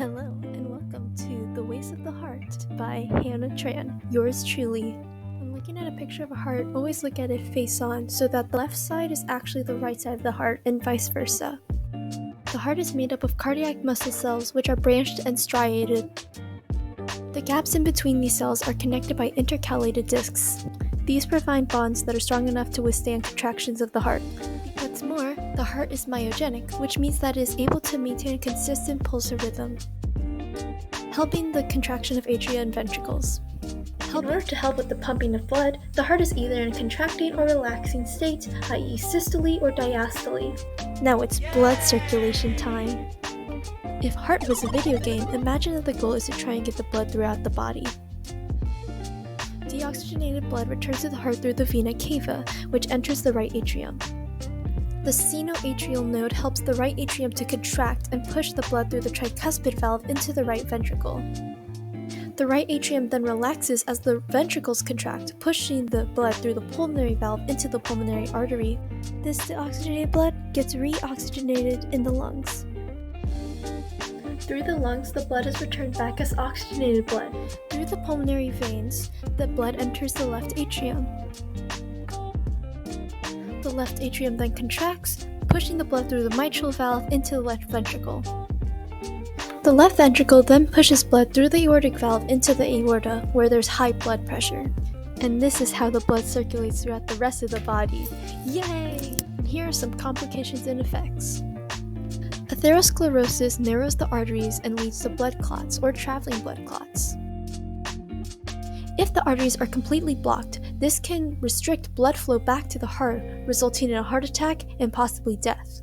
Hello, and welcome to The Ways of the Heart by Hannah Tran, yours truly. When looking at a picture of a heart, always look at it face on so that the left side is actually the right side of the heart and vice versa. The heart is made up of cardiac muscle cells which are branched and striated. The gaps in between these cells are connected by intercalated discs. These provide bonds that are strong enough to withstand contractions of the heart. What's more, the heart is myogenic, which means that it is able to maintain a consistent pulse rhythm, helping the contraction of atria and ventricles. In order to help with the pumping of blood, the heart is either in a contracting or relaxing state, i.e. systole or diastole. Now it's blood circulation time. If heart was a video game, imagine that the goal is to try and get the blood throughout the body. Deoxygenated blood returns to the heart through the vena cava, which enters the right atrium. The sinoatrial node helps the right atrium to contract and push the blood through the tricuspid valve into the right ventricle. The right atrium then relaxes as the ventricles contract, pushing the blood through the pulmonary valve into the pulmonary artery. This deoxygenated blood gets reoxygenated in the lungs. Through the lungs, the blood is returned back as oxygenated blood. Through the pulmonary veins, the blood enters the left atrium. The left atrium then contracts, pushing the blood through the mitral valve into the left ventricle. The left ventricle then pushes blood through the aortic valve into the aorta, where there's high blood pressure. And this is how the blood circulates throughout the rest of the body. Yay! And here are some complications and effects. Atherosclerosis narrows the arteries and leads to blood clots or traveling blood clots. If the arteries are completely blocked, this can restrict blood flow back to the heart, resulting in a heart attack and possibly death.